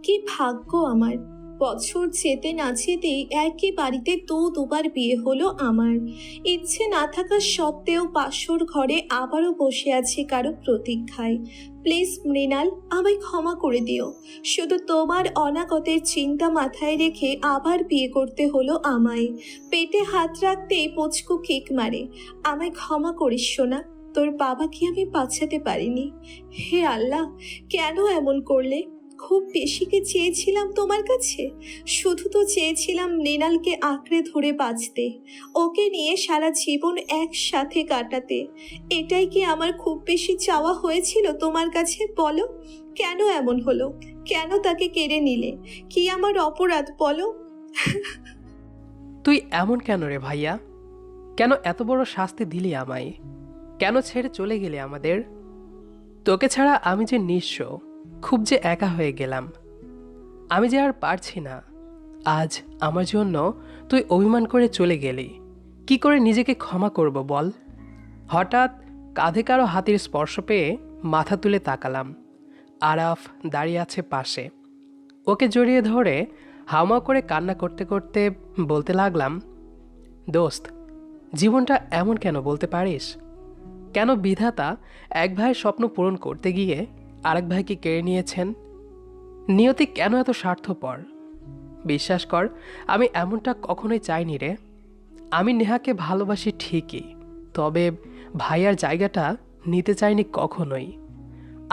কি ভাগ্য আমার! বছর যেতে না যেতেই একই বাড়িতে দুবার বিয়ে হলো আমার। ইচ্ছে না থাকা সত্ত্বেও পাশের ঘরে আবারও বসে আছি কারো প্রতীক্ষায়। প্লিজ মৃণাল, আমায় ক্ষমা করে দিও। শুধু তোমার অনাগতের চিন্তা মাথায় রেখে আবার বিয়ে করতে হলো আমায়। পেটে হাত রাখতেই পুচকু কিক মারে। আমায় ক্ষমা করিস সোনা, তোর বাবাকে আমি বাঁচাতে পারিনি। হে আল্লাহ, কেন এমন করলে? খুব বেশি কি চেয়েছিলাম তোমার কাছে? শুধু তো চেয়েছিলাম মৃণালকে আঁকড়ে ধরে বাঁচতে, ওকে নিয়ে সারা জীবন একসাথে কাটাতে। এটাই কি আমার খুব বেশি চাওয়া হয়েছিল তোমার কাছে? বলো, কেন এমন হলো? কেন তাকে কেড়ে নিলে? কি আমার অপরাধ বলো? তুই এমন কেন রে ভাইয়া? কেন এত বড় শাস্তি দিলি আমায়? কেন ছেড়ে চলে গেলি আমাদের? তোকে ছাড়া আমি যে নিঃস্ব, খুব যে একা হয়ে গেলাম। আমি যে আর পারছি না। আজ আমার জন্য তুই অভিমান করে চলে গেলি। কি করে নিজেকে ক্ষমা করব বল? হঠাৎ কাঁধে কারো হাতের স্পর্শ পেয়ে মাথা তুলে তাকালাম। আরাফ দাঁড়িয়ে আছে পাশে। ওকে জড়িয়ে ধরে হাউমাউ করে কান্না করতে করতে বলতে লাগলাম, দোস্ত, জীবনটা এমন কেন বলতে পারিস? কেন বিধাতা এক ভাইয়ের স্বপ্ন পূরণ করতে গিয়ে আরেক ভাইকে কেড়ে নিয়েছেন? নিয়তি কেন এত স্বার্থপর? বিশ্বাস কর, আমি এমনটা কখনোই চাইনি রে। আমি নেহাকে ভালোবাসি ঠিকই, তবে ভাইয়ার জায়গাটা নিতে চাইনি কখনোই।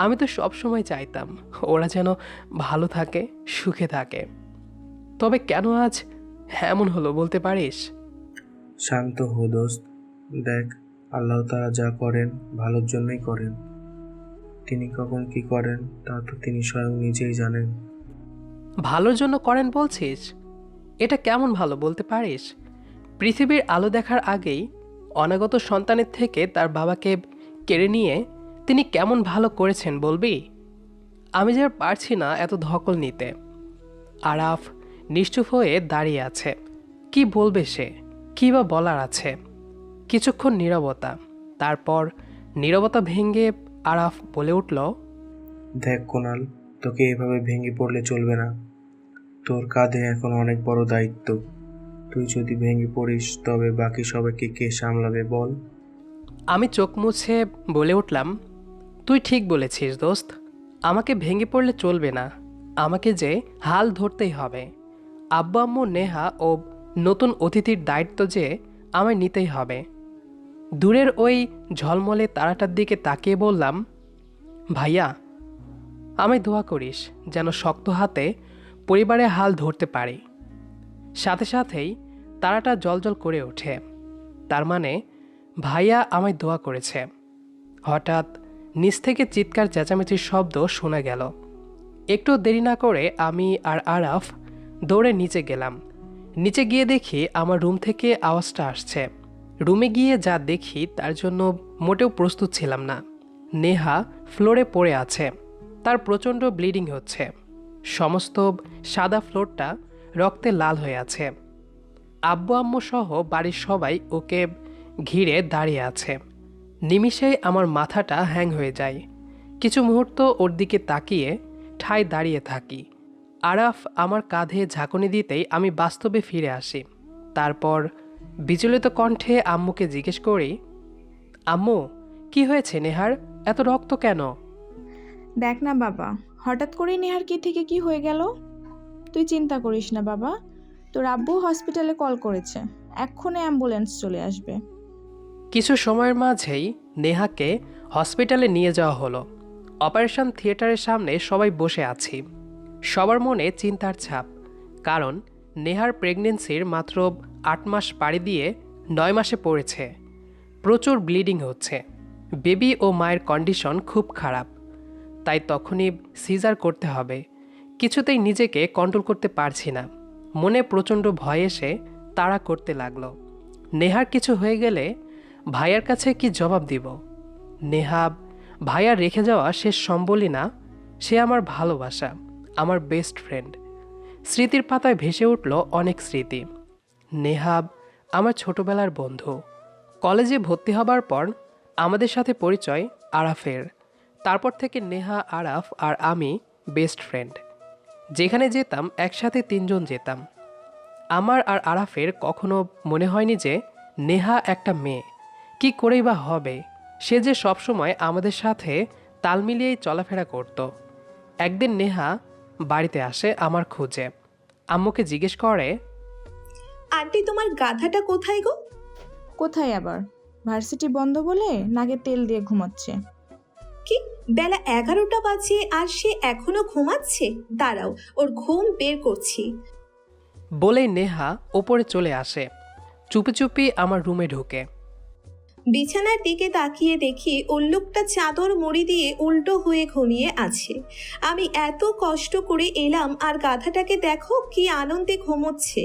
আমি তো সবসময় চাইতাম ওরা যেন ভালো থাকে, সুখে থাকে। তবে কেন আজ এমন হলো বলতে পারিস? শান্ত হো দোস্ত। দেখ, আল্লাহ তাআলা যা করেন ভালোর জন্যই করেন। তিনি কখন কি করেন তা তো তিনি স্বয়ং নিজেই জানেন। ভালোর জন্য করেন বলছিস? এটা কেমন ভালো বলতে পারিস? পৃথিবীর আলো দেখার আগেই অনাগত সন্তানের থেকে তার বাবাকে কেড়ে নিয়ে তিনি কেমন ভালো করেছেন বলবি? আমি যে আর পারছি না এত ধকল নিতে। আরাফ নিশ্চুপ হয়ে দাঁড়িয়ে আছে। কি বলবে সে? কী বা বলার আছে? কিছুক্ষণ নীরবতা। তারপর নীরবতা ভেঙে আরাফ বলে উঠল, দেখ কুনাল, তোকে এভাবে ভেঙে পড়লে চলবে না। তোর কাঁধে এখন অনেক বড় দায়িত্ব। তুই যদি ভেঙে পড়িস তবে বাকি সবাইকে কে সামলাবে বল? আমি চোখ মুছে বলে উঠলাম, তুই ঠিক বলেছিস দোস্ত। আমাকে ভেঙে পড়লে চলবে না। আমাকে যে হাল ধরতেই হবে। আব্বু আম্মু নেহা ও নতুন অতিথির দায়িত্ব যে আমায় নিতেই হবে। দূরের ওই ঝলমলে তারাটার দিকে তাকিয়ে বললাম, ভাইয়া, আমায় দোয়া করিস যেন শক্ত হাতে পরিবারের হাল ধরতে পারি। সাথে সাথেই তারাটা জ্বলজ্বল করে ওঠে। তার মানে ভাইয়া আমায় দোয়া করেছে। হঠাৎ নিচ থেকে চিৎকার চেঁচামেচির শব্দ শোনা গেল। একটু দেরি না করে আমি আর আরাফ দৌড়ে নিচে গেলাম। নিচে গিয়ে দেখি আমার রুম থেকে আওয়াজটা আসছে। রুমে গিয়ে যা দেখি তার জন্য মোটেও প্রস্তুত ছিলাম না। নেহা ফ্লোরে পড়ে আছে। তার প্রচণ্ড ব্লিডিং হচ্ছে। সমস্ত সাদা ফ্লোরটা রক্তে লাল হয়ে আছে। আব্বু আম্মু সহ বাড়ির সবাই ওকে ঘিরে দাঁড়িয়ে আছে। নিমিষেই আমার মাথাটা হ্যাং হয়ে যায়। কিছু মুহূর্ত ওর দিকে তাকিয়ে ঠায় দাঁড়িয়ে থাকি। আরাফ আমার কাঁধে ঝাঁকুনি দিতেই আমি বাস্তবে ফিরে আসি। তারপর বিচলিত কণ্ঠে আম্মুকে জিজ্ঞেস করি, আম্মু, কি হয়েছে নেহার? এত রক্ত কেন? দেখ না বাবা, হঠাৎ করেই নেহার কি থেকে কি হয়ে গেল। তুই চিন্তা করিস না বাবা, তোর আব্বু হসপিটালে কল করেছে, এক্ষুনি অ্যাম্বুলেন্স চলে আসবে। কিছু সময়ের মাঝেই নেহাকে হসপিটালে নিয়ে যাওয়া হলো। অপারেশন থিয়েটারের সামনে সবাই বসে আছি। সবার মনে চিন্তার ছাপ, কারণ নেহার প্রেগনেন্সির মাত্র 8 মাস পাড়ি দিয়ে 9 মাসে পড়েছে। প্রচুর ব্লিডিং হচ্ছে। বেবি ও মায়ের কন্ডিশন খুব খারাপ। তাই তখনই সিজার করতে হবে। কিছুতেই নিজেকে কন্ট্রোল করতে পারছি না। মনে প্রচণ্ড ভয় এসে তাড়া করতে লাগলো। নেহার কিছু হয়ে গেলে ভাইয়ার কাছে কি জবাব দিব? নেহা ভাইয়ার রেখে যাওয়া শেষ সম্বলই না, সে আমার ভালোবাসা, আমার বেস্ট ফ্রেন্ড। স্মৃতির পাতায় ভেসে উঠল অনেক স্মৃতি। নেহাব আমার ছোটবেলার বন্ধু। কলেজে ভর্তি হবার পর আমাদের সাথে পরিচয় আরাফের। তারপর থেকে নেহা, আরাফ আর আমি বেস্ট ফ্রেন্ড। যেখানে যেতাম একসাথে তিনজন যেতাম। আমার আর আরাফের কখনো মনে হয়নি যে নেহা একটা মেয়ে, কি করেই বা হবে। সে যে সবসময় আমাদের সাথে তাল মিলিয়েই চলাফেরা করত। একদিন নেহা বাড়িতে আসে আমার খোঁজে। আম্মুকে জিজ্ঞেস করে, আন্টি তোমার গাধাটা কোথায় গো? কোথায় আবার? ভার্সিটি বন্ধ বলে নাকে তেল দিয়ে ঘুমাচ্ছে। কি, বেলা 11টা বাজে আর সে এখনো ঘুমাচ্ছে? দাঁড়াও, ওর ঘুম বের করছি। বলেই নেহা ওপরে চলে আসে। চুপি চুপি আমার রুমে ঢোকে। বিছানার দিকে তাকিয়ে দেখি উল্লুকটা চাদর মুড়ি দিয়ে উল্টো হয়ে ঘুমিয়ে আছে। আমি এত কষ্ট করে এলাম আর গাধাটাকে দেখো কি আনন্দে ঘুমোচ্ছে।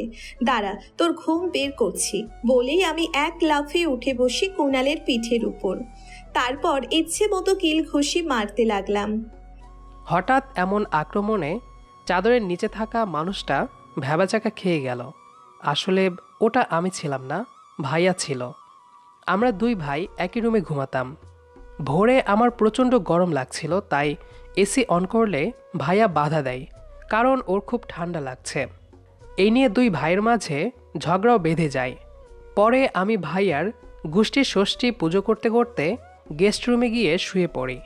দাঁড়া, তোর ঘুম বের করছি। বলেই আমি এক লাফে উঠে বসি কুণালের পিঠের উপর। তারপর ইচ্ছে মতো কিল ঘুষি মারতে লাগলাম। হঠাৎ এমন আক্রমণে চাদরের নিচে থাকা মানুষটা ভ্যাবাচাকা খেয়ে গেল। আসলে ওটা আমি ছিলাম না, ভাইয়া ছিল। আমরা দুই ভাই একই রুমে ঘুমাতাম। ভোরে আমার প্রচণ্ড গরম লাগছিল, তাই এসি অন করলে ভাইয়া বাধা দেয়, কারণ ওর খুব ঠান্ডা লাগছে। এই নিয়ে দুই ভাইয়ের মাঝে ঝগড়াও বেঁধে যায়। পরে আমি ভাইয়ার গোষ্ঠীর ষষ্ঠী পুজো করতে করতে গেস্ট রুমে গিয়ে শুয়ে পড়ি।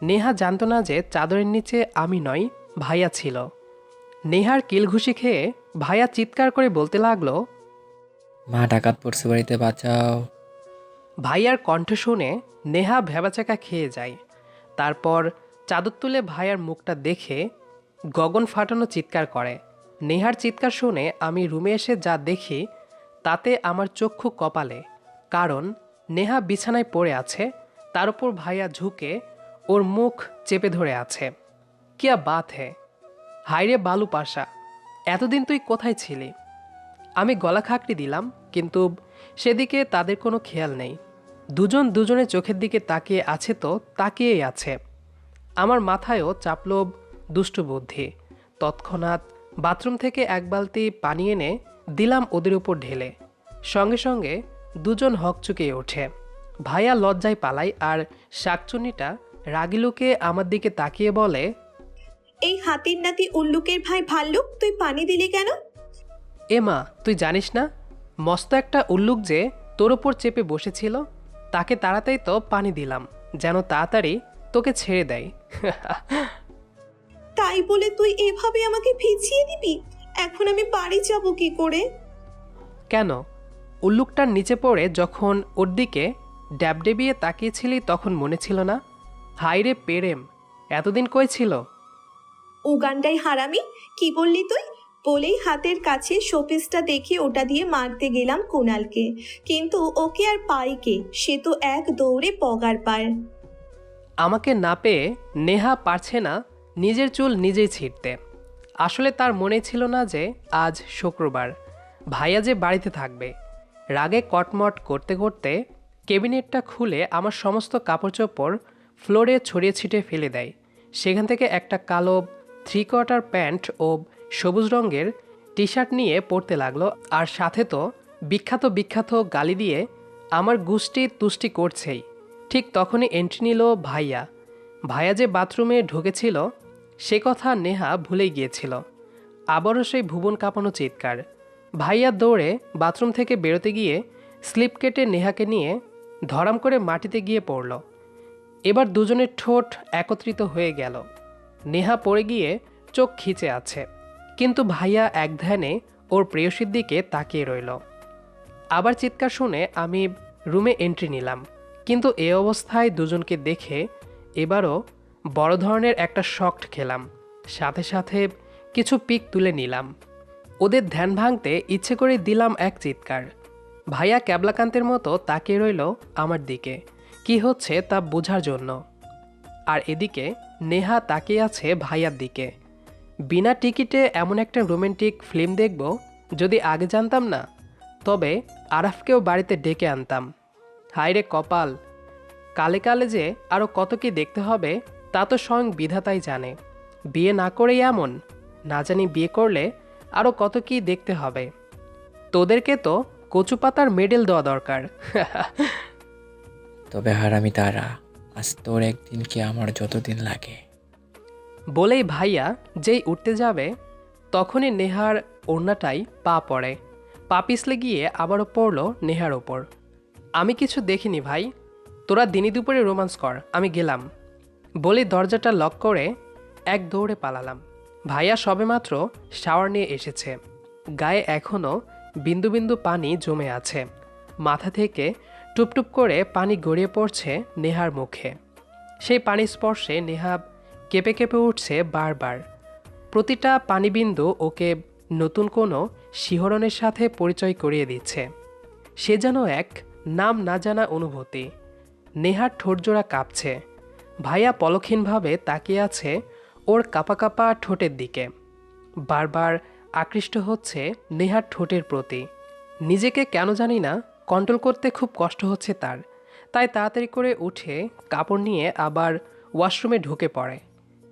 নেহা জানতো না যে চাদরের নিচে আমি নয়, ভাইয়া ছিল। নেহার কিলঘুষি খেয়ে ভাইয়া চিৎকার করে বলতে লাগলো, মা ডাকাত পড়ছে বাড়িতে, বাঁচাও। ভাইয়ার কণ্ঠ শুনে নেহা ভ্যাবাচাকা খেয়ে যায়। তারপর চাদর তুলে ভাইয়ার মুখটা দেখে গগন ফাটানো চিৎকার করে। নেহার চিৎকার শুনে আমি রুমে এসে যা দেখি তাতে আমার চক্ষু কপালে, কারণ নেহা বিছানায় পড়ে আছে, তার উপর ভাইয়া ঝুঁকে ওর মুখ চেপে ধরে আছে। কিয়া বাত হে! হায়রে বালু পাশা, এতদিন তুই কোথায় ছিলি? আমি গলা খাকড়ি দিলাম, কিন্তু সেদিকে তাদের কোনো খেয়াল নেই। দুজন দুজনের চোখের দিকে তাকিয়ে আছে তো তাকিয়েই আছে। আমার মাথায়ও চাপল দুষ্টু বুদ্ধি। তৎক্ষণাৎ বাথরুম থেকে এক বালতি পানি এনে দিলাম ওদের উপর ঢেলে। সঙ্গে সঙ্গে দুজন হকচুকিয়ে ওঠে। ভাইয়া লজ্জায় পালায় আর শাকচুন্নিটা রাগিলুকে আমার দিকে তাকিয়ে বলে, এই হাতির নাতি উল্লুকের ভাই ভাল্লুক, তুই পানি দিলি কেন? এ মা, তুই জানিস না মস্ত একটা উল্লুক যে তোর ওপর চেপে বসেছিল, তাকে তাড়াতাড়ি তো পানি দিলাম যেন তাড়াতাড়ি তোকে ছেড়ে দেয়। তাই বলে তুই এভাবে আমাকে ভিজিয়ে দিবি? এখন আমি বাড়ি যাব কি করে? কেন? উল্লুকটার নিচে পড়ে যখন ওর দিকে ড্যাবডেবিয়ে তাকিয়েছিলি তখন মনে ছিল না? হাইরে পেরেম, এতদিন কই ছিল? উগান্ডাই হারামি, কি বললি তুই? বলেই হাতের কাছে শোপিসটা দেখে ওটা দিয়ে মারতে গেলাম কুণালকে, কিন্তু ওকে আর পাই কে, সে তো এক দৌড়ে পগার পায়। আমাকে না পেয়ে নেহা পারছে না নিজের চুল নিজেই ছিঁড়তে। আসলে তার মনে ছিল না যে আজ শুক্রবার, ভাইয়া যে বাড়িতে থাকবে। রাগে কটমট করতে করতে ক্যাবিনেটটা খুলে আমার সমস্ত কাপড় চোপড় ফ্লোরে ছড়িয়ে ছিটিয়ে ফেলে দেয়। সেখান থেকে একটা কালো 3/4 প্যান্ট ও সবুজ রঙের টি শার্ট নিয়ে পরতে লাগলো, আর সাথে তো বিখ্যাত বিখ্যাত গালি দিয়ে আমার গুষ্টি তুষ্টি করছেই। ঠিক তখনই এন্ট্রি নিল ভাইয়া। ভাইয়া যে বাথরুমে ঢুকেছিল সে কথা নেহা ভুলেই গিয়েছিল। আবারও সেই ভুবন কাঁপানো চিৎকার। ভাইয়া দৌড়ে বাথরুম থেকে বেরোতে গিয়ে স্লিপ কেটে নেহাকে নিয়ে ধরাম করে মাটিতে গিয়ে পড়ল। এবার দুজনের ঠোঁট একত্রিত হয়ে গেল। নেহা পড়ে গিয়ে চোখ খিচে আছে, কিন্তু ভাইয়া এক ধ্যানে ওর প্রেয়সীর দিকে তাকিয়ে রইল। আবার চিৎকার শুনে আমি রুমে এন্ট্রি নিলাম, কিন্তু এ অবস্থায় দুজনকে দেখে এবারও বড় ধরনের একটা শক খেলাম। সাথে সাথে কিছু পিক তুলে নিলাম। ওদের ধ্যান ভাঙতে ইচ্ছে করে দিলাম এক চিৎকার। ভাইয়া ক্যাবলাকান্তের মতো তাকিয়ে রইল আমার দিকে, কি হচ্ছে তা বোঝার জন্য। আর এদিকে নেহা তাকিয়ে আছে ভাইয়ার দিকে। বিনা টিকিটে এমন একটা রোমান্টিক ফিল্ম দেখব, যদি আগে জানতাম না তবে আরাফকেও বাড়িতে ডেকে আনতাম। হায়রে কপাল, কালে কালে যে আরও কত কি দেখতে হবে তা তো স্বয়ং বিধাতাই জানে। বিয়ে না করেই এমন, না জানি বিয়ে করলে আরও কত কি দেখতে হবে। তোদেরকে তো কচু পাতার মেডেল দেওয়া দরকার। তবে হারামি তারা, আজ তোর একদিন কি আমার যতদিন লাগে। বলেই ভাইয়া যেই উঠতে যাবে তখনই নেহার ওড়নাটাই পা পড়ে। পা পিছলে গিয়ে আবারও পড়ল নেহার ওপর। আমি কিছু দেখিনি ভাই, তোরা দিনে দুপুরে রোমান্স কর, আমি গেলাম। বলে দরজাটা লক করে এক দৌড়ে পালালাম। ভাইয়া সবেমাত্র শাওয়ার নিয়ে এসেছে, গায়ে এখনও বিন্দু বিন্দু পানি জমে আছে। মাথা থেকে টুপটুপ করে পানি গড়িয়ে পড়ছে নেহার মুখে। সেই পানির স্পর্শে নেহা কেঁপে কেঁপে উঠছে বারবার। প্রতিটা পানিবিন্দু ওকে নতুন কোনো শিহরণের সাথে পরিচয় করিয়ে দিচ্ছে। সে যেন এক নাম না জানা অনুভূতি। নেহার ঠোঁটজোড়া কাঁপছে। ভাইয়া পলক্ষীনভাবে তাকিয়ে আছে ওর কাঁপা কাঁপা ঠোঁটের দিকে। বারবার আকৃষ্ট হচ্ছে নেহার ঠোঁটের প্রতি। নিজেকে কেন জানি না কন্ট্রোল করতে খুব কষ্ট হচ্ছে তার। তাই তাড়াতাড়ি করে উঠে কাপড় নিয়ে আবার ওয়াশরুমে ঢুকে পড়ে।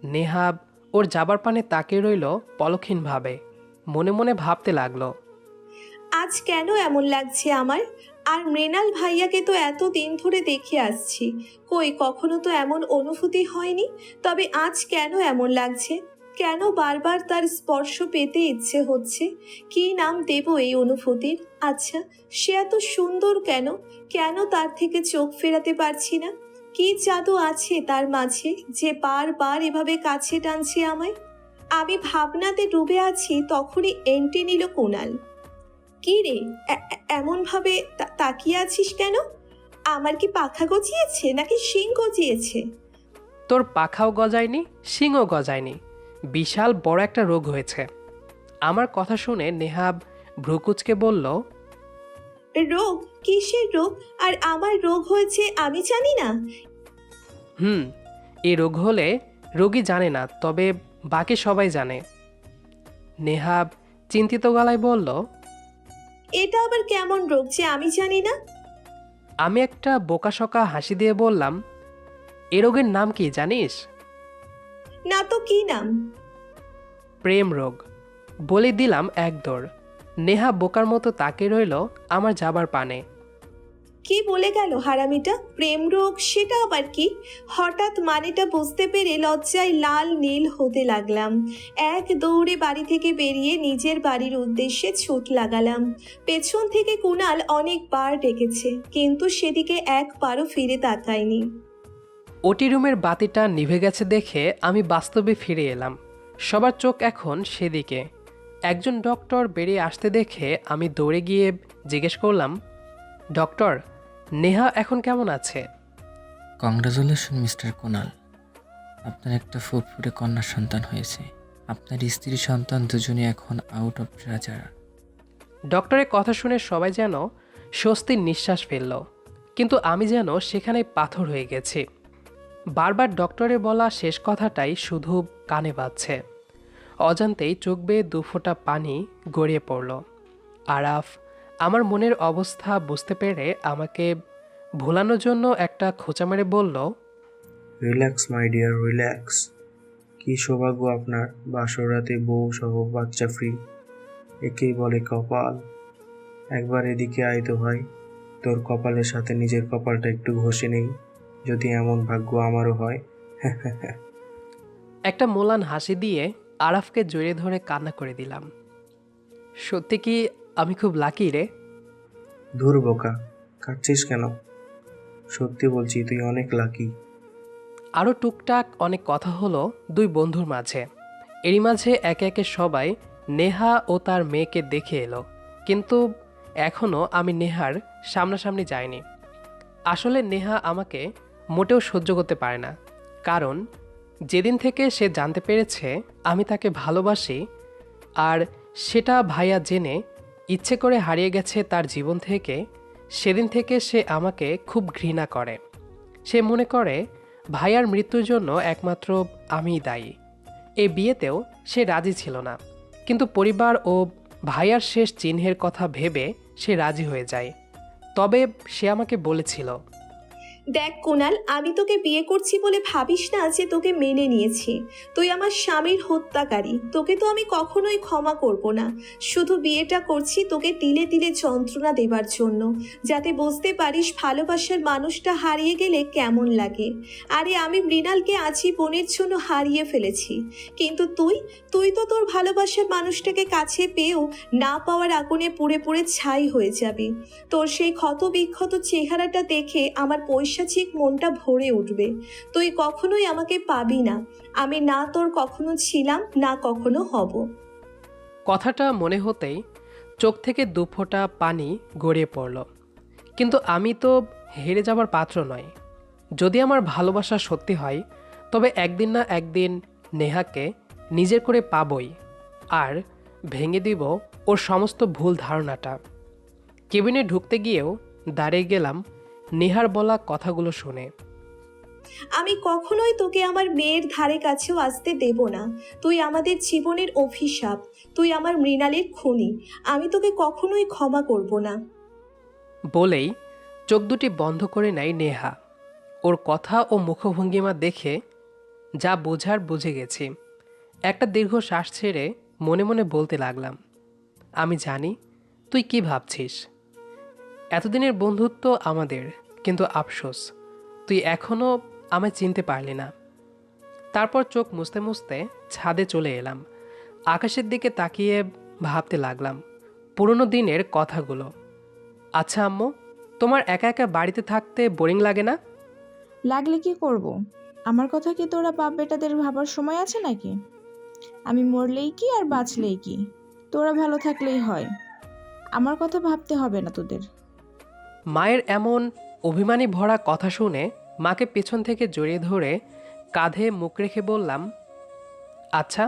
নেহা ওর যাবার পানে তাকিয়ে রইল পলক্ষীনভাবে। মনে মনে ভাবতে লাগলো, আজ কেন এমন লাগছে আমার? আর মৃণাল ভাইয়াকে তো এত দিন ধরে দেখে আসছি, কই কখনো তো এমন অনুভূতি হয়নি। তবে আজ কেন এমন লাগছে? কেন বারবার তার স্পর্শ পেতে ইচ্ছে হচ্ছে? কী নাম দেব এই অনুভূতির? আচ্ছা, সে এত সুন্দর কেন? কেন তার থেকে চোখ ফেরাতে পারছি না? কী জাদু আছে তার মাঝে যে বারবার এভাবে কাছে টানছে আমায়? আমি ভাবনাতে ডুবে আছি, তখনই এন্ট্রি নিল কুণাল। কি রে, এমনভাবে তাকিয়ে আছিস কেন? আমার কি পাখা গজিয়েছে নাকি শিং গজিয়েছে? তোর পাখাও গজায়নি, শিংও গজায়নি, বিশাল বড় একটা রোগ হয়েছে। আমার কথা শুনে নেহাব ভ্রুকুচকে বলল, রোগ? কিসের রোগ? আর আমার রোগ হয়েছে আমি জানি না? এই রোগ হলে রোগী জানে না, তবে বাকি সবাই জানে। নেহাব চিন্তিত গলায় বলল, এটা আবার কেমন রোগ যে আমি জানি না? আমি একটা বোকাশোকা হাসি দিয়ে বললাম, এ রোগের নাম কি জানিস? না তো, কি নাম? প্রেম রোগ। বলে দিলাম এক দৌড়। নেহা বোকার মতো তাকিয়ে রইল আমার যাবার পানে। কি বলে গেল হারামিটা? প্রেম রোগ? সেটা আবার কি? হঠাৎ মানেটা বুঝতে পেরে লজ্জায় লাল নীল হতে লাগলাম। এক দৌড়ে বাড়ি থেকে বেরিয়ে নিজের বাড়ির উদ্দেশ্যে ছুট লাগালাম। পেছন থেকে কুণাল অনেকবার ডেকেছে, কিন্তু সেদিকে একবারও ফিরে তাকায়নি। ওটি রুমের বাতিটা নিভে গেছে দেখে আমি বাস্তবে ফিরে এলাম। সবার চোখ এখন সেদিকে। একজন ডক্টর বেরিয়ে আসতে দেখে আমি দৌড়ে গিয়ে জিজ্ঞেস করলাম, ডক্টর, নেহা এখন কেমন আছে? কংগ্রাচুলেশন মিস্টার কুনাল, আপনার একটা ফুটফুটে কন্যা সন্তান হয়েছে। আপনার স্ত্রী সন্তান দুজনই এখন আউট অফ ট্রেজার। ডক্টরের কথা শুনে সবাই যেন স্বস্তির নিঃশ্বাস ফেলল, কিন্তু আমি যেন সেখানে পাথর হয়ে গেছি। বারবার ডক্টরের বলা শেষ কথাটাই শুধু কানে বাজছে। অজান্তেই চোখ বেয়ে দুফোঁটা পানি গড়িয়ে পড়ল। আরাফ আমার মনের অবস্থা বুঝতে পেরে আমাকে ভোলানোর জন্য একটা খোঁচা মেরে বলল, রিল্যাক্স মাই ডিয়ার, রিল্যাক্স। কি সৌভাগ্য আপনার, বাসর রাতে বউ সহ বাচ্চা ফ্রি। একেই বলে কপাল। একবার এদিকে আয় তো ভাই, তোর কপালের সাথে নিজের কপালটা একটু ঘষে নেই, যদি এমন ভাগ্য আমারও হয়। একটা মোলান হাসি দিয়ে আরাফকে জড়িয়ে ধরে কান্না করে দিলাম। সত্যি কি আমি খুব লাকি রে? ধুর বোকা, কাঁদছিস কেন? সত্যি বলছি, তুই অনেক লাকি। আরও টুকটাক অনেক কথা হলো দুই বন্ধুর মাঝে। এরই মাঝে একে একে সবাই নেহা ও তার মেয়েকে দেখে এলো, কিন্তু এখনও আমি নেহার সামনাসামনি যাইনি। আসলে নেহা আমাকে মোটেও সহ্য করতে পারে না, কারণ যেদিন থেকে সে জানতে পেরেছে আমি তাকে ভালোবাসি, আর সেটা ভাইয়া জেনে ইচ্ছে করে হারিয়ে গেছে তার জীবন থেকে, সেদিন থেকে সে আমাকে খুব ঘৃণা করে। সে মনে করে ভাইয়ার মৃত্যুর জন্য একমাত্র আমিই দায়ী। এই বিয়েতেও সে রাজি ছিল না, কিন্তু পরিবার ও ভাইয়ার শেষ চিহ্নের কথা ভেবে সে রাজি হয়ে যায়। তবে সে আমাকে বলেছিল, দেখ কুনাল, আমি তোকে বিয়ে করছি বলে ভাবিস না যে তোকে মেনে নিয়েছি। তুই আমার স্বামীর হত্যাকারী, তোকে তো আমি কখনোই ক্ষমা করব না। শুধু বিয়েটা করছি তোকে তিলে তিলে যন্ত্রণা দেবার জন্য, যাতে বুঝতে পারিস ভালোবাসার মানুষটা হারিয়ে গেলে কেমন লাগে। আরে আমি মৃণালকে আজীবনের জন্য হারিয়ে ফেলেছি, কিন্তু তুই তো তোর ভালোবাসার মানুষটাকে কাছে পেয়েও না পাওয়ার আগুনে পুড়ে পুড়ে ছাই হয়ে যাবি। তোর সেই ক্ষত বিক্ষত চেহারাটা দেখে আমার পৈশাচিক মনটা ভরে উঠবে। তুই কখনোই আমাকে পাবি না। আমি না তোর কখনো ছিলাম, না কখনো হব। কথাটা মনে হতেই চোখ থেকে দুফোঁটা পানি গড়িয়ে পড়ল। কিন্তু আমি তো হেরে যাবার পাত্র নয়। যদি আমার ভালোবাসা সত্যি হয়, তবে একদিন না একদিন নেহাকে নিজের করে পাবই, আর ভেঙে দিব ওর সমস্ত ভুল ধারণাটা। কেবিনে ঢুকতে গিয়েও দাঁড়িয়ে গেলাম নেহার বলা কথাগুলো শুনে। আমি কখনোই তোকে আমার মেয়ের ধারে কাছেও আসতে দেব না। তুই আমাদের জীবনের অভিশাপ, তুই আমার মৃণালের খুনি। আমি তোকে কখনোই ক্ষমা করব না। বলেই চোখ দুটি বন্ধ করে নেয় নেহা। ওর কথা ও মুখভঙ্গিমা দেখে যা বোঝার বুঝে গেছি। একটা দীর্ঘ শ্বাস ছেড়ে মনে মনে বলতে লাগলাম, আমি জানি তুই কি ভাবছিস। এতদিনের বন্ধুত্ব আমাদের, কিন্তু আফসোস তুই এখনও আমায় চিনতে পারলি না। তারপর চোখ মুছতে মুছতে ছাদে চলে এলাম। আকাশের দিকে তাকিয়ে ভাবতে লাগলাম পুরনো দিনের কথাগুলো। আচ্ছা আম্মু, তোমার একা একা বাড়িতে থাকতে বোরিং লাগে না? লাগলে কি করব? আমার কথা কি তোরা বাপ বেটাদের ভাবার সময় আছে নাকি? আমি মরলেই কি আর বাঁচলেই কি, তোরা ভালো থাকলেই হয়। আমার কথা ভাবতে হবে না তোদের। মায়ের এমন অভিমানী ভরা কথা শুনে মাকে পেছন থেকে জড়িয়ে ধরে কাঁধে মুখ রেখে বললাম, আচ্ছা,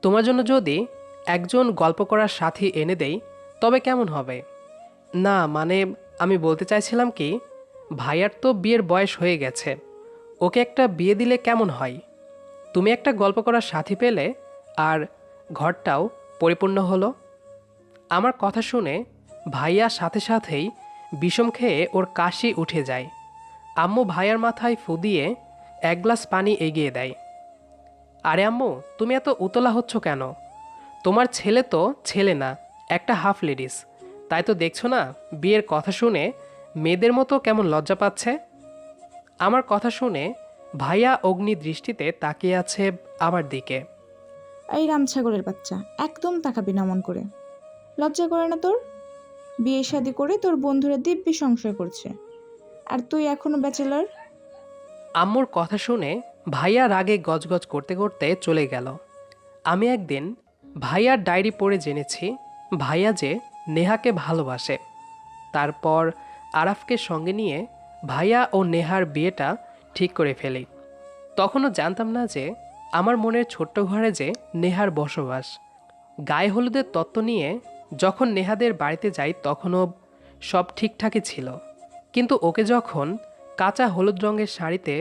তোমার জন্য যদি একজন গল্প করার সাথী এনে দেই তবে কেমন হবে? না মানে আমি বলতে চাইছিলাম কি, ভাইয়ার তো বিয়ের বয়স হয়ে গেছে, ওকে একটা বিয়ে দিলে কেমন হয়? তুমি একটা গল্প করার সাথী পেলে, আর ঘরটাও পরিপূর্ণ হলো। আমার কথা শুনে ভাইয়া সাথে সাথেই বিষম খেয়ে ওর কাশি উঠে যায়। আম্মু ভাইয়ার মাথায় ফু দিয়ে এক গ্লাস পানি এগিয়ে দেয়। আরে আম্মু, তুমি এত উতলা হচ্ছ কেন? তোমার ছেলে তো ছেলে না, একটা হাফ লেডিস। তাই তো দেখছো না, বিয়ের কথা শুনে মেয়েদের মতো কেমন লজ্জা পাচ্ছে। আমার কথা শুনে ভাইয়া অগ্নি দৃষ্টিতে তাকিয়ে আছে আমার দিকে। এই রামছাগলের বাচ্চা, একদম তাকাবি না মন করে। লজ্জা করে না তোর? বিয়ে শাদি করে তোর বন্ধুরা দিব্যি সংশয় করছে, আর তুই এখনো ব্যাচেলর। আম্মুর কথা শুনে ভাইয়া রাগে গজগজ করতে করতে চলে গেল। আমি একদিন ভাইয়ার ডায়েরি পড়ে জেনেছি ভাইয়া যে নেহাকে ভালোবাসে। তারপর আরাফকে সঙ্গে নিয়ে ভাইয়া ও নেহার বিয়েটা ঠিক করে ফেলি। তখনও জানতাম না যে আমার মনের ছোট্ট ঘরে যে নেহার বসবাস। গায়ে হলুদের তত্ত্ব নিয়ে যখন নেহাদের বাড়িতে যাই তখনও সব ঠিকঠাকই ছিল, কিন্তু ওকে যখন কাঁচা হলুদ রঙের শাড়িতে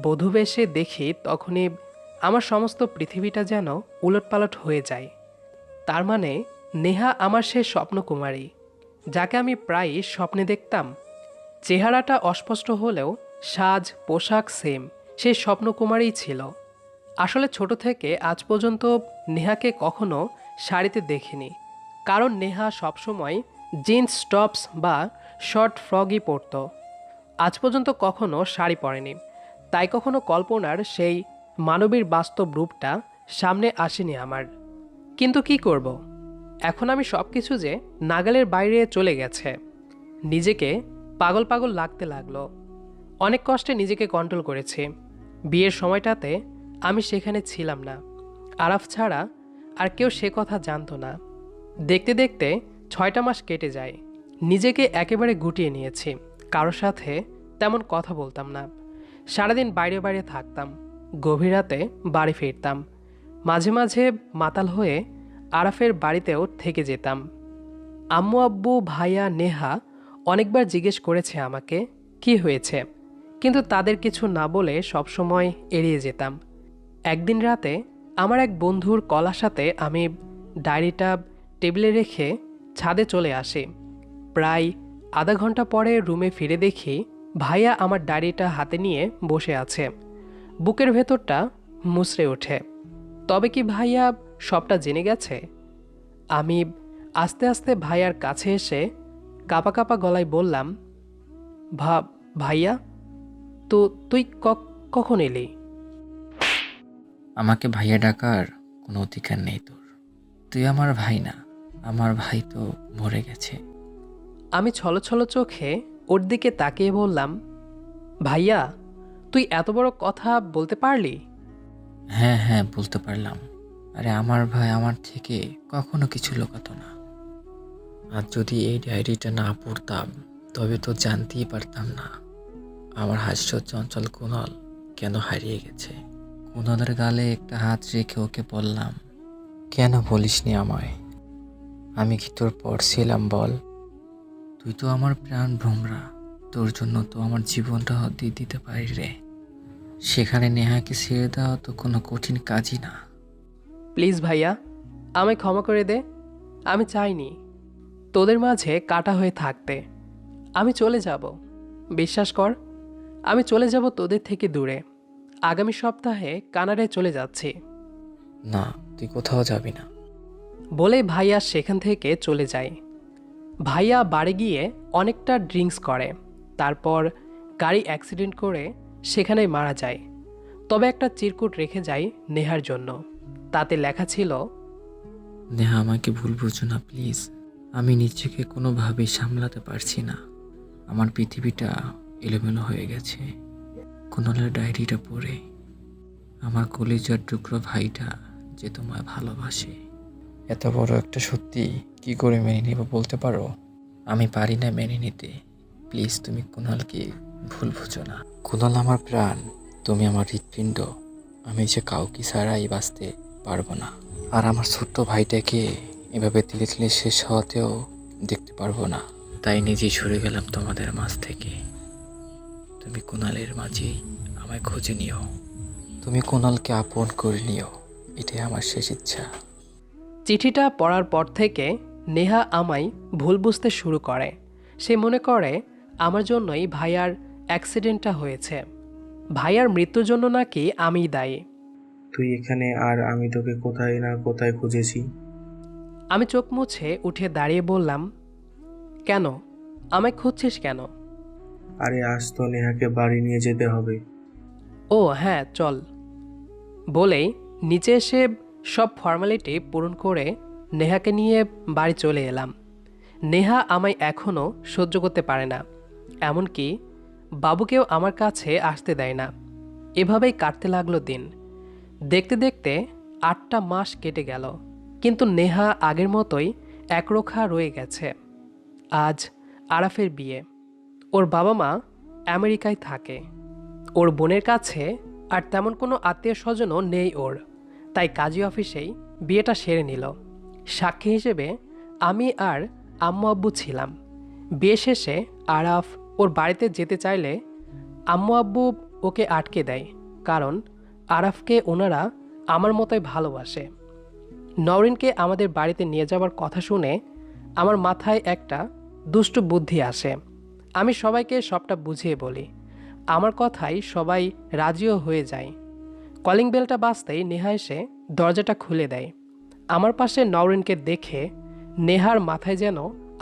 বধূ বেশে দেখি তখনই আমার সমস্ত পৃথিবীটা যেন উলটপালট হয়ে যায়। তার মানে নেহা আমার সে স্বপ্নকুমারী, যাকে আমি প্রায়ই স্বপ্নে দেখতাম। চেহারাটা অস্পষ্ট হলেও সাজ পোশাক সেম, সেই স্বপ্নকুমারীই ছিল। আসলে ছোট থেকে আজ পর্যন্ত নেহাকে কখনো শাড়িতে দেখিনি, কারণ নেহা সবসময় জিন্স টপস বা শর্ট ফ্রকই পরত। আজ পর্যন্ত কখনো শাড়ি পরেনি, তাই কখনো কল্পনার সেই মানবীর বাস্তব রূপটা সামনে আসেনি আমার। কিন্তু কি করব, এখন আমি সব কিছু যে নাগালের বাইরে চলে গেছে। নিজেকে পাগল পাগল লাগতে লাগলো। অনেক কষ্টে নিজেকে কন্ট্রোল করেছি। বিয়ের সময়টাতে আমি সেখানে ছিলাম না, আরাফ ছাড়া আর কেউ সে কথা জানতো না। দেখতে দেখতে 6টা মাস কেটে যায়। নিজেকে একেবারে গুটিয়ে নিয়েছি, কারোর সাথে তেমন কথা বলতাম না। সারাদিন বাইরে বাইরে থাকতাম, গভীর রাতে বাড়ি ফিরতাম। মাঝে মাঝে মাতাল হয়ে আরাফের বাড়িতেও থেকে যেতাম। আম্মু আব্বু ভাইয়া নেহা অনেকবার জিজ্ঞেস করেছে আমাকে কি হয়েছে, কিন্তু তাদের কিছু না বলে সবসময় এড়িয়ে যেতাম। একদিন রাতে আমার এক বন্ধুর কলার সাথে আমি ডায়েরিটা টেবিলে রেখে ছাদে চলে আসি। প্রায় আধা ঘন্টা পরে রুমে ফিরে দেখি ভাইয়া আমার ডায়েরিটা হাতে নিয়ে বসে আছে। বুকের ভেতরটা মুচড়ে ওঠে। তবে কি ভাইয়া সবটা জেনে গেছে? আমি আস্তে আস্তে ভাইয়ার কাছে এসে কাঁপা কাঁপা গলায় বললাম, ভাইয়া, তো তুই কখন এলি? আমাকে ভাইয়া ডাকার কোনো অধিকার নেই তোর। তুই আমার ভাই না, আমার ভাই তো মরে গেছে। আমি ছলছল চোখে ওর দিকে তাকিয়ে বললাম, ভাইয়া, তুই এত বড় কথা বলতে পারলি? হ্যাঁ হ্যাঁ, বলতে পারলাম। আরে আমার ভাই আমার থেকে কখনো কিছু লুকাতো না। আর যদি এই ডায়েরিটা না পড়তাম তবে তো জানতেই পারতাম না আমার হাস্য চঞ্চল কুণাল কেন হারিয়ে গেছে। কুণালের গালে একটা হাত রেখে ওকে বললাম, কেন বলিসনি আমায়? আমি কি তোর পর ছিলাম বল? তুই তো আমার প্রাণ ভ্রমরা, তোর জন্য তো আমার জীবনটা দিয়ে দিতে পারি রে। সেখানে নেহাকে ছেড়ে দেওয়া তো কোনো কঠিন কাজই না। প্লিজ ভাইয়া, আমায় ক্ষমা করে দে। আমি চাইনি তোদের মাঝে কাটা হয়ে থাকতে। আমি চলে যাব, বিশ্বাস কর। আমি চলে যাব তোদের থেকে দূরে। আগামী সপ্তাহে কানাডায় চলে যাচ্ছি। না, তুই কোথাও যাবি না। বলে ভাইয়া সেখান থেকে চলে যায়। ভাইয়া বাড়ি গিয়ে অনেকটা ড্রিঙ্কস করে, তারপর গাড়ি অ্যাক্সিডেন্ট করে সেখানেই মারা যায়। তবে একটা চিরকুট রেখে যায় নেহার জন্য। তাতে লেখা ছিল, নেহা, আমাকে ভুল বুঝো না প্লিজ। আমি নিজেকে কোনোভাবেই সামলাতে পারছি না। আমার পৃথিবীটা এলোমেলো হয়ে গেছে। কুণালের ডায়েরিটা পড়ে আমার কলিজার টুকরো ভাইটা যে তোমায় ভালোবাসে, এত বড় একটা সত্যি কি করে মেনে নেব বলতে পারো? আমি পারি না মেনে নিতে। প্লিজ তুমি কুণালকে ভুল বুঝো না। কুণাল আমার প্রাণ, তুমি আমার হৃৎপিণ্ড। আমি যে কাউকে ছাড়াই বাঁচতে পারবো না। আর আমার ছোট্ট ভাইটাকে এভাবে ধীরে ধীরে শেষ হওয়াতেও দেখতে পারবো না। তাই নিজেই সরে গেলাম তোমাদের মাঝ থেকে। তুমি কুণালের মাঝেই আমায় খুঁজে নিও। তুমি কুণালকে আপন করে নিও, এটাই আমার শেষ ইচ্ছা। চিঠিটা পড়ার পর থেকে নেহা আমায় ভুল বুঝতে শুরু করে। সে মনে করে আমার জন্যই ভাইয়ার অ্যাক্সিডেন্টটা হয়েছে। ভাইয়ার মৃত্যুর জন্য নাকি আমিই দায়ী। তুই এখানে আর আমি তোকে কোথায় না কোথায় খুঁজেছি। আমি চোখ মুছে উঠে দাঁড়িয়ে বললাম, কেন? আমায় খুঁজছিস কেন? আরে আজ তো নেহাকে বাড়ি নিয়ে যেতে হবে। ও হ্যাঁ, চল। বলেই নিচে এসে সব ফর্মালিটি পূরণ করে নেহাকে নিয়ে বাড়ি চলে এলাম। নেহা আমায় এখনও সহ্য করতে পারে না, এমনকি বাবুকেও আমার কাছে আসতে দেয় না। এভাবেই কাটতে লাগলো দিন। দেখতে দেখতে 8টা মাস কেটে গেল, কিন্তু নেহা আগের মতোই একরোখা রয়ে গেছে। আজ আরাফের বিয়ে। ওর বাবা মা আমেরিকায় থাকে। ওর বোনের কাছে আর তেমন কোনো আত্মীয় স্বজনও নেই ওর, তাই কাজী অফিসেই বিয়েটা সেরে নিল। সাক্ষী হিসেবে আমি আর আম্মু আব্বু ছিলাম। বিয়ে শেষে আরাফ ওর বাড়িতে যেতে চাইলে আম্মু আব্বু ওকে আটকে দেয়, কারণ আরাফকে ওনারা আমার মতোই ভালোবাসে। নওরিনকে আমাদের বাড়িতে নিয়ে যাওয়ার কথা শুনে আমার মাথায় একটা দুষ্টু বুদ্ধি আসে। আমি সবাইকে সবটা বুঝিয়ে বলি। আমার কথাই সবাই রাজিও হয়ে যায়। কলিং বেলটা বাজতেই নেহা এসে দরজাটা খুলে দেয়। আমার পাশে নওরিনকে দেখে নেহার মাথায় যেন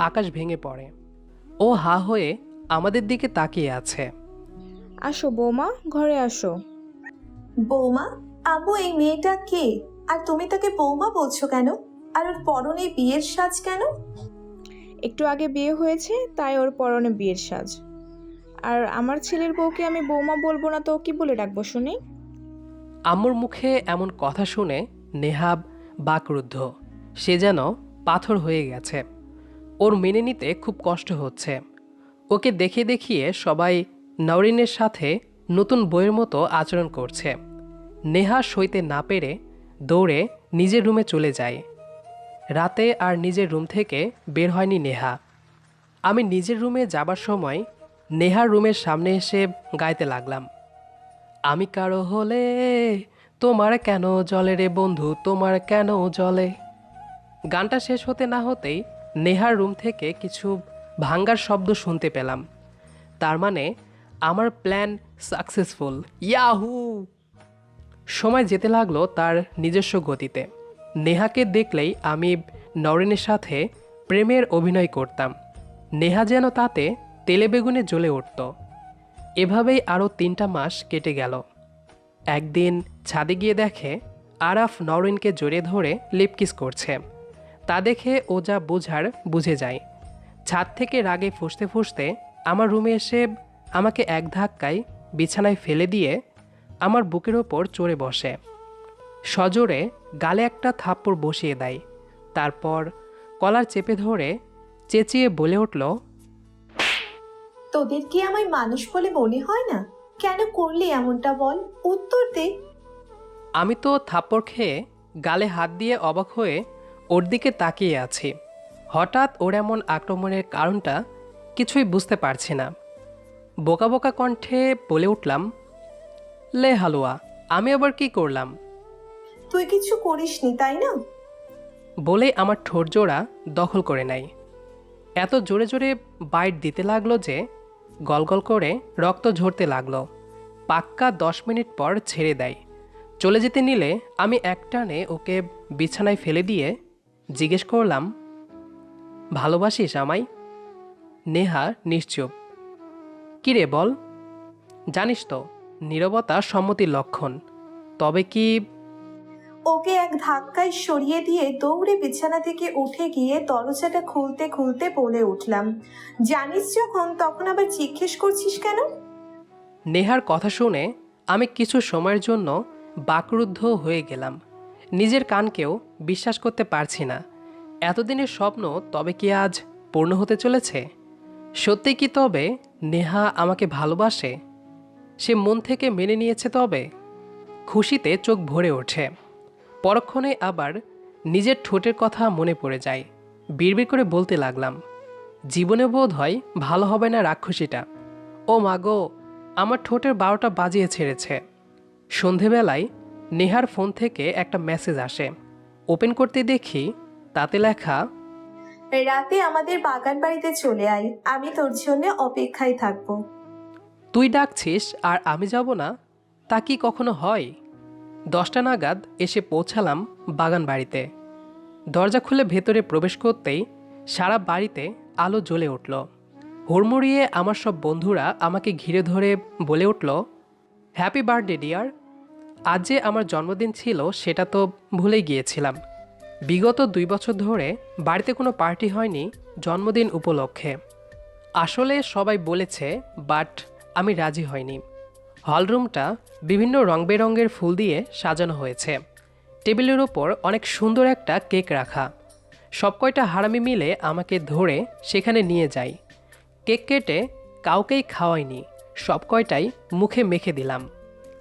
আকাশ ভেঙে পড়ে। ও হা হয়ে আমাদের দিকে তাকিয়ে আছে। আসো বৌমা, ঘরে আসো। বৌমা? আব্বু, এই মেয়েটা কে? আর তুমি তাকে বৌমা বলছো কেন? আর ওর পরনে বিয়ের সাজ কেন? একটু আগে বিয়ে হয়েছে, তাই ওর পরনে বিয়ের সাজ। আর আমার ছেলের বউকে আমি বৌমা বলবো না তো কি বলে ডাকবো শুনি? আম্মুর মুখে এমন কথা শুনে নেহাব বাকরুদ্ধ। সে যেন পাথর হয়ে গেছে। ওর মেনে নিতে খুব কষ্ট হচ্ছে। ওকে দেখে দেখিয়ে সবাই নওরিনের সাথে নতুন বইয়ের মতো আচরণ করছে। নেহা সইতে না পেরে দৌড়ে নিজের রুমে চলে যায়। রাতে আর নিজের রুম থেকে বের হয়নি নেহা। আমি নিজের রুমে যাবার সময় নেহার রুমের সামনে এসে গাইতে লাগলাম, আমি কারো হলে তোমার কেন জলে রে বন্ধু, তোমার কেন জলে। গানটা শেষ হতে না হতেই নেহার রুম থেকে কিছু ভাঙ্গার শব্দ শুনতে পেলাম। তার মানে আমার প্ল্যান সাকসেসফুল, ইয়াহু! সময় যেতে লাগলো তার নিজস্ব গতিতে। নেহাকে দেখলেই আমি নরেনের সাথে প্রেমের অভিনয় করতাম। নেহা যেন তাতে তেলে বেগুনে জ্বলে উঠত। এভাবেই আরও 3টা মাস কেটে গেল। একদিন ছাদে গিয়ে দেখে আরাফ নরেনকে জড়িয়ে ধরে লিপকিস করছে। তা দেখে ও যা বোঝার বুঝে যায়। ছাদ থেকে রাগে ফুঁসতে ফুঁসতে আমার রুমে এসে আমাকে এক ধাক্কায় বিছানায় ফেলে দিয়ে আমার বুকের ওপর চড়ে বসে। সজোরে গালে একটা থাপ্পড় বসিয়ে দেয়। তারপর কলার চেপে ধরে চেঁচিয়ে বলে উঠল, তোদের কি আমায় মানুষ বলে মনে হয় না? কেন করলি এমনটা বল, উত্তর দে। আমি তো থাপ্পড় খেয়ে গালে হাত দিয়ে অবাক হয়ে ওর দিকে তাকিয়ে আছি। হঠাৎ ওর এমন আক্রমণের কারণটা কিছুই বুঝতে পারছি না। বোকা বোকা কণ্ঠে বলে উঠলাম, লে হালুয়া, আমি আবার কি করলাম? তুই কিছু করিসনি তাই না? বলে আমার ঠোঁটজোড়া দখল করে নেয়। এত জোরে জোরে বাইট দিতে লাগলো যে গলগল করে রক্ত ঝরতে লাগলো। পাক্কা 10 মিনিট পর ছেড়ে দেয়। চলে যেতে নিলে আমি একটানে ওকে বিছানায় ফেলে দিয়ে জিজ্ঞেস করলাম, ভালোবাসিস আমায়? নেহা নিশ্চুপ। কিরে বল। জানিস তো নীরবতা সম্মতির লক্ষণ। তবে কি? ওকে এক ধাক্কায় সরিয়ে দিয়ে দৌড়ে বিছানা থেকে উঠে গিয়ে দরজাটা খুলতে খুলতে বলে উঠলাম, জানিস যখন তখন আবার জিজ্ঞেস করছিস কেন? নেহার কথা শুনে আমি কিছু সময়ের জন্য বাকরুদ্ধ হয়ে গেলাম। নিজের কানকেও বিশ্বাস করতে পারছি না। এতদিনের স্বপ্ন তবে কি আজ পূর্ণ হতে চলেছে? সত্যি কি তবে নেহা আমাকে ভালোবাসে? সে মন থেকে মেনে নিয়েছে তবে? খুশিতে চোখ ভরে ওঠে। পরক্ষণে আবার নিজের ঠোঁটের কথা মনে পড়ে যায়। বিড়বিড় করে বলতে লাগলাম, জীবনে বোধ হয় ভালো হবে না রাক্ষসীটা। ও মাগো, আমার ঠোঁটের 12টা বাজিয়ে ছেড়েছে। সন্ধেবেলায় নেহার ফোন থেকে একটা মেসেজ আসে। ওপেন করতে দেখি তাতে লেখা, রাতে আমাদের বাগান বাড়িতে চলে আয়, আমি তোর জন্য অপেক্ষায় থাকবো। তুই ডাকছিস আর আমি যাব না? তা কি কখনো হয়? 10টা নাগাদ এসে পৌঁছালাম বাগান বাড়িতে। দরজা খুলে ভেতরে প্রবেশ করতেই সারা বাড়িতে আলো জ্বলে উঠল। হুড়মুড়িয়ে আমার সব বন্ধুরা আমাকে ঘিরে ধরে বলে উঠল, হ্যাপি বার্থডে ডিয়ার। আজ যে আমার জন্মদিন ছিল সেটা তো ভুলে গিয়েছিলাম। বিগত 2 বছর ধরে বাড়িতে কোনো পার্টি হয়নি জন্মদিন উপলক্ষে। আসলে সবাই বলেছে, বাট আমি রাজি হয়নি। হলরুমটা বিভিন্ন রং বেরঙের ফুল দিয়ে সাজানো হয়েছে। টেবিলের ওপর অনেক সুন্দর একটা কেক রাখা। সব কয়টা হারামি মিলে আমাকে ধরে সেখানে নিয়ে যায়। কেক কেটে কাউকেই খাওয়াইনি, সব কয়টাই মুখে মেখে দিলাম।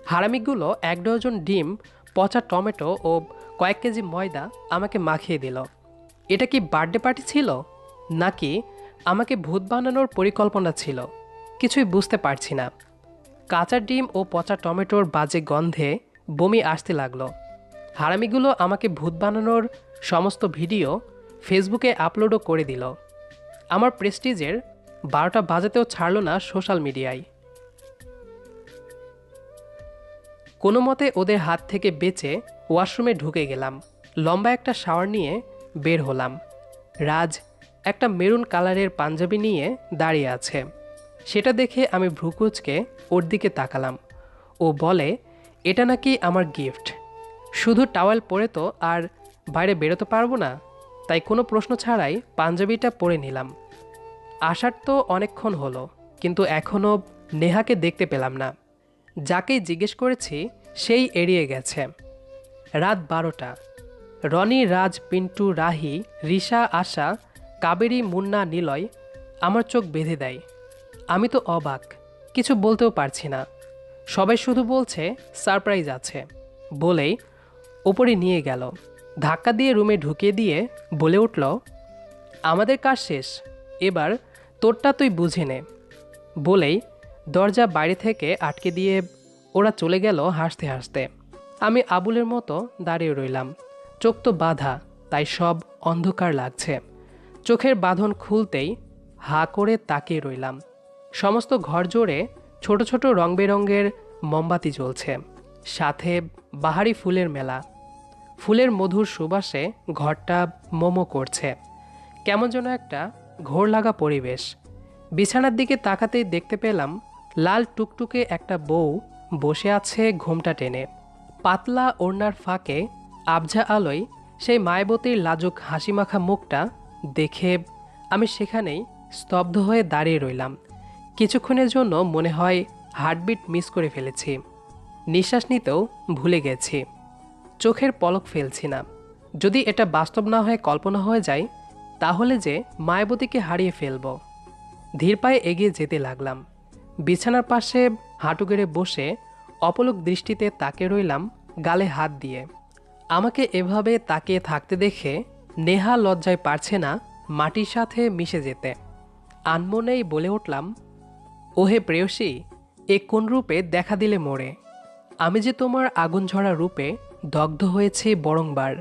হারামিগুলো 1 ডজন ডিম, পচা টমেটো ও কয়েক কেজি ময়দা আমাকে মাখিয়ে দিল। এটা কি বার্থডে পার্টি ছিল নাকি আমাকে ভূত বানানোর পরিকল্পনা ছিল? কিছুই বুঝতে পারছি না। কাঁচা ডিম ও পচা টমেটোর বাজে গন্ধে বমি আসতে লাগলো। হারামিগুলো আমাকে ভূত বানানোর সমস্ত ভিডিও ফেসবুকে আপলোডও করে দিল। আমার প্রেস্টিজের 12টা বাজাতেও ছাড়লো না সোশ্যাল মিডিয়ায়। কোনো মতে ওদের হাত থেকে বেঁচে ওয়াশরুমে ঢুকে গেলাম। লম্বা একটা শাওয়ার নিয়ে বের হলাম। রাজ একটা মেরুন কালারের পাঞ্জাবি নিয়ে দাঁড়িয়ে আছে। সেটা দেখে আমি ভ্রুকুচকে ওর দিকে তাকালাম। ও বলে, এটা নাকি আমার গিফট। শুধু টাওয়েল পরে তো আর বাইরে বেরোতে পারবো না, তাই কোনো প্রশ্ন ছাড়াই পাঞ্জাবিটা পরে নিলাম। আসার তো অনেকক্ষণ হলো, কিন্তু এখনও নেহাকে দেখতে পেলাম না। যাকেই জিজ্ঞেস করেছি সেই এড়িয়ে গেছে। রাত 12টা। রনি, রাজ, পিন্টু, রাহি, রিশা, আশা, কাবেরী, মুন্না, নিলয় আমার চোখ বেঁধে দেয়। আমি তো অবাক, কিছু বলতেও পারছি না। সবাই শুধু বলছে সারপ্রাইজ আছে বলেই ওপরে নিয়ে গেল। ধাক্কা দিয়ে রুমে ঢুকিয়ে দিয়ে বলে উঠল, আমাদের কাজ শেষ, এবার তোরটা তুই বুঝে নে। বলেই দরজা বাইরে থেকে আটকে দিয়ে ওরা চলে গেল হাসতে হাসতে। আমি আবুলের মতো দাঁড়িয়ে রইলাম। চোখ তো বাঁধা, তাই সব অন্ধকার লাগছে। চোখের বাঁধন খুলতেই হা করে তাকিয়ে রইলাম। সমস্ত ঘর জুড়ে ছোট ছোট রং বেরঙের মোমবাতি জ্বলছে, সাথে বাহারি ফুলের মেলা। ফুলের মধুর সুবাসে ঘরটা মোমো করছে। কেমন যেন একটা ঘোর লাগা পরিবেশ। বিছানার দিকে তাকাতেই দেখতে পেলাম লাল টুকটুকে একটা বউ বসে আছে ঘোমটা টেনে। পাতলা ওড়নার ফাঁকে আবঝা আলোয় সেই মায়াবতীর লাজুক হাসিমাখা মুখটা দেখে আমি সেখানেই স্তব্ধ হয়ে দাঁড়িয়ে রইলাম। কিছুক্ষণের জন্য মনে হয় হার্টবিট মিস করে ফেলেছি, নিঃশ্বাস নিতেও ভুলে গেছি, চোখের পলক ফেলছি না। যদি এটা বাস্তব না হয়ে কল্পনা হয়ে যায়, তাহলে যে মায়াবতীকে হারিয়ে ফেলব। ধীর পায়ে এগিয়ে যেতে লাগলাম। বিছানার পাশে হাঁটু গেড়ে বসে অপলক দৃষ্টিতে তাকিয়ে রইলাম গালে হাত দিয়ে। আমাকে এভাবে তাকিয়ে থাকতে দেখে নেহা লজ্জায় পারছে না মাটির সাথে মিশে যেতে। আনমনেই বলে উঠলাম, ওহে প্রেয়সী, এ কোন রূপে দেখা দিলে মোড়ে? আমি যে তোমার আগুন ঝরা রূপে দগ্ধ হয়েছি বরংবার।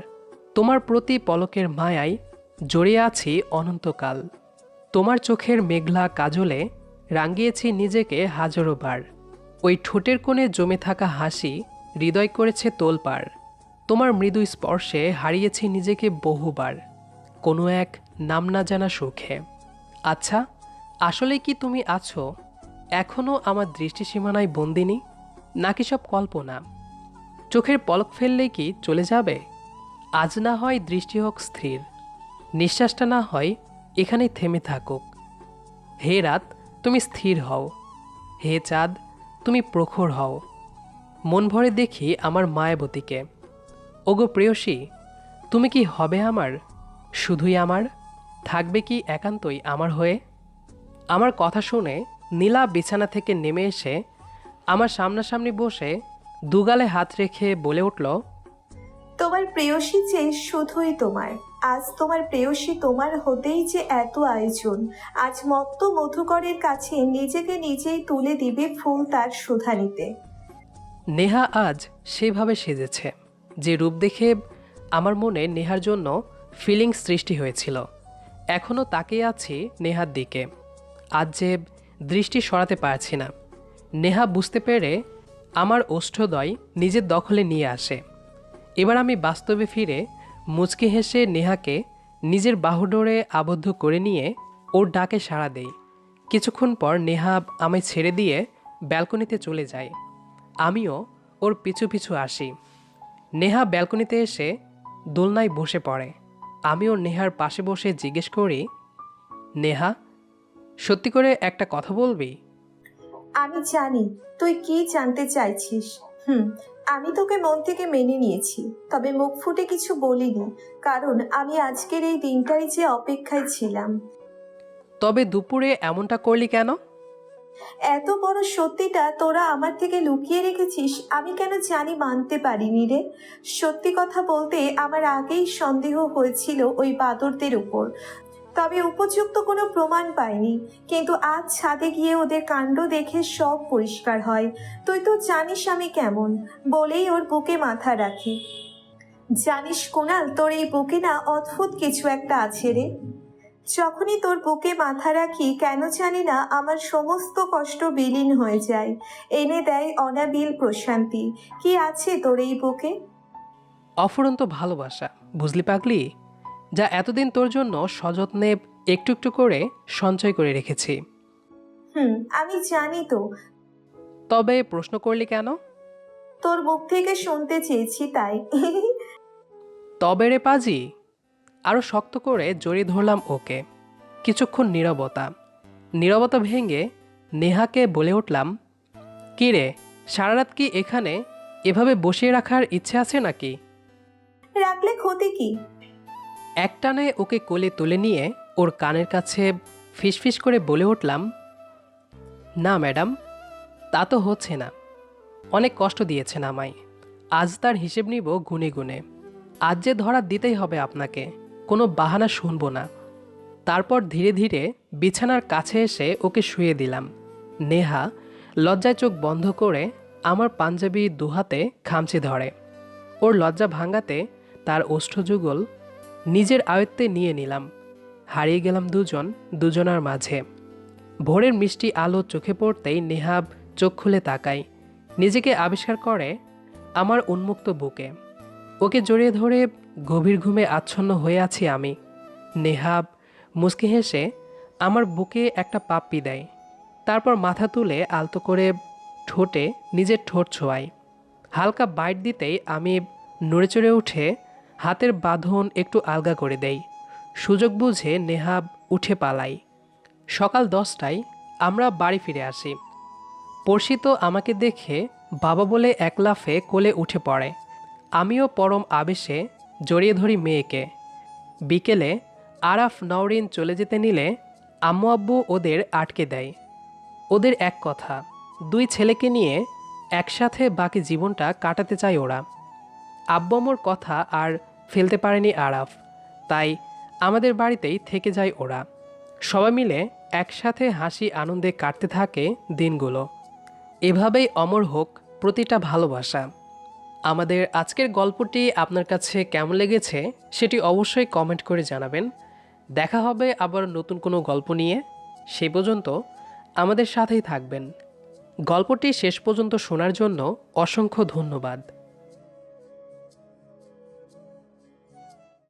তোমার প্রতি পলকের মায়ায় জড়িয়ে আছি অনন্তকাল। তোমার চোখের মেঘলা কাজলে রাঙিয়েছি নিজেকে হাজারো বার। ওই ঠোঁটের কোণে জমে থাকা হাসি হৃদয় করেছে তোলপাড়। তোমার মৃদু স্পর্শে হারিয়েছি নিজেকে বহুবার, কোনো এক নাম না জানা সুখে। আচ্ছা, আসলে কি তুমি আছো এখনও আমার দৃষ্টিসীমানায় বন্দিনী, নাকি সব কল্পনা? চোখের পলক ফেললেই কি চলে যাবে? আজ না হয় দৃষ্টি হোক স্থির, নিঃশ্বাসটা না হয় এখানেই থেমে থাকুক। হে রাত, তুমি স্থির হও। হে চাঁদ, তুমি প্রখর হও। মন ভরে দেখি আমার মায়াবতীকে। ওগো প্রেয়সী, তুমি কি হবে আমার, শুধুই আমার? থাকবে কি একান্তই আমার হয়ে? আমার কথা শুনে নীলা বিছানা থেকে নেমে এসে আমার সামনাসামনি বসে দুগালে হাত রেখে বলে উঠল, তোমার প্রেয়সী যে শুধুই তোমার। আজ তোমার প্রেয়সী তোমার হতেই যে এত আয়োজন। আজ মত্ত মধুকরের কাছে নিজেকে নিজেই তুলে দিবে ফুল তার সুধা নিতে। নেহা আজ সেভাবে সেজেছে যে রূপ দেখে আমার মনে নেহার জন্য ফিলিংস সৃষ্টি হয়েছিল। এখনও তাকিয়ে আছি নেহার দিকে। আজ যে দৃষ্টি সরাতে পারছি না। নেহা বুঝতে পেরে আমার ওষ্ঠদয় নিজের দখলে নিয়ে আসে। এবার আমি বাস্তবে ফিরে মুচকি হেসে নেহাকে নিজের বাহুডোরে আবদ্ধ করে নিয়ে ওর ডাকে সাড়া দেই। কিছুক্ষণ পর নেহা আমায় ছেড়ে দিয়ে ব্যালকনিতে চলে যায়। আমিও ওর পিছু পিছু আসি। নেহা ব্যালকনিতে এসে দোলনায় বসে পড়ে। আমি ওর নেহার পাশে বসে জিজ্ঞেস করি, নেহা, সত্যি করে একটা কথা বলবি? আমি জানি তুই কি জানতে চাইছিস। আমি তোকে মন থেকে মেনে নিয়েছি, তবে মুখ ফুটে কিছু বলিনি, কারণ আমি আজকের এই দিনটাই যে অপেক্ষায় ছিলাম। তবে দুপুরে এমনটা করলি কেন? এত বড় সত্যিটা তোরা আমার থেকে লুকিয়ে রেখেছিস, আমি কেন জানি মানতে পারিনি রে। সত্যি কথা বলতে আমার আগেই সন্দেহ হয়েছিল ওই বাদরদের উপর, তবে উপযুক্ত কোনো প্রমাণ পাইনি। কিন্তু আজ ছাদে গিয়ে ওদের কাণ্ড দেখে সব পরিষ্কার হয়। তুই তো জানিস আমি কেমন, বলেই ওর বুকে মাথা রাখি। জানিস কুনাল, তোর এই বুকে না অদ্ভুত কিছু একটা আছে রে। যখনই তোর বুকে মাথা রাখি কেন জানি না আমার সমস্ত কষ্ট বিলীন হয়ে যায়, এনে দেয় অনাবিল প্রশান্তি। কি আছে তোর এই বুকে? অফুরন্ত ভালোবাসা, বুঝলি পাগলি, যা এতদিন তোর জন্য সযত্নে একটু একটু করে সঞ্চয় করে রেখেছি। আমি জানি তো। তবে প্রশ্ন করলি কেন? তোর মুখ থেকে শুনতে চেয়েছি তাই। তবে রে পাজি, আরও শক্ত করে জড়িয়ে ধরলাম ওকে। কিছুক্ষণ নীরবতা ভেঙে নেহাকে বলে উঠলাম, কী রে, সারা রাত কি এখানে এভাবে বসিয়ে রাখার ইচ্ছে আছে নাকি? রাখলে ক্ষতি কি? একটানে ওকে কোলে তুলে নিয়ে ওর কানের কাছে ফিসফিস করে বলে উঠলাম, না ম্যাডাম, তা তো হচ্ছে না। অনেক কষ্ট দিয়েছেন আমায়, আজ তার হিসেব নিব গুনে গুনে। আজ যে ধরা দিতেই হবে আপনাকে, কোনো বাহানা শুনব না। তারপর ধীরে ধীরে বিছানার কাছে এসে ওকে শুয়ে দিলাম। নেহা লজ্জায় চোখ বন্ধ করে আমার পাঞ্জাবি দুহাতে খামচে ধরে। ওর লজ্জা ভাঙাতে তার ওষ্ঠযুগল নিজের আয়ত্তে নিয়ে নিলাম। হারিয়ে গেলাম দুজনার মাঝে। ভোরের মিষ্টি আলো চোখে পড়তেই নেহা চোখ খুলে তাকাই, নিজেকে আবিষ্কার করে আমার উন্মুক্ত বুকে। ওকে জড়িয়ে ধরে গভীর ঘুমে আচ্ছন্ন হয়ে আছি আমি। নেহাব মুচকি হেসে আমার বুকে একটা পাপ্পি দেয়, তারপর মাথা তুলে আলতো করে ঠোঁটে নিজের ঠোঁট ছোঁয়াই। হালকা বাইট দিতেই আমি নড়েচড়ে উঠে হাতের বাঁধন একটু আলগা করে দেই। সুযোগ বুঝে নেহাব উঠে পালাই। সকাল 10টায় আমরা বাড়ি ফিরে আসি। পড়শি তো আমাকে দেখে বাবা বলে এক লাফে কোলে উঠে পড়ে। আমিও পরম আবেশে জড়িয়ে ধরি মেয়েকে। বিকেলে আরাফ নওরিন চলে যেতে নিলে আম্মু আব্বু ওদের আটকে দেয়। ওদের এক কথা, 2 ছেলেকে নিয়ে একসাথে বাকি জীবনটা কাটাতে চায় ওরা। আব্বু আম্মুর কথা আর ফেলতে পারেনি আরাফ, তাই আমাদের বাড়িতেই থেকে যায় ওরা। সবাই মিলে একসাথে হাসি আনন্দে কাটতে থাকে দিনগুলো। এভাবেই অমর হোক প্রতিটা ভালোবাসা। আমাদের আজকের গল্পটি আপনার কাছে কেমন লেগেছে সেটি অবশ্যই কমেন্ট করে জানাবেন। দেখা হবে আবার নতুন কোনো গল্প নিয়ে। সেই পর্যন্ত আমাদের সাথেই থাকবেন। গল্পটি শেষ পর্যন্ত শোনার জন্য অসংখ্য ধন্যবাদ।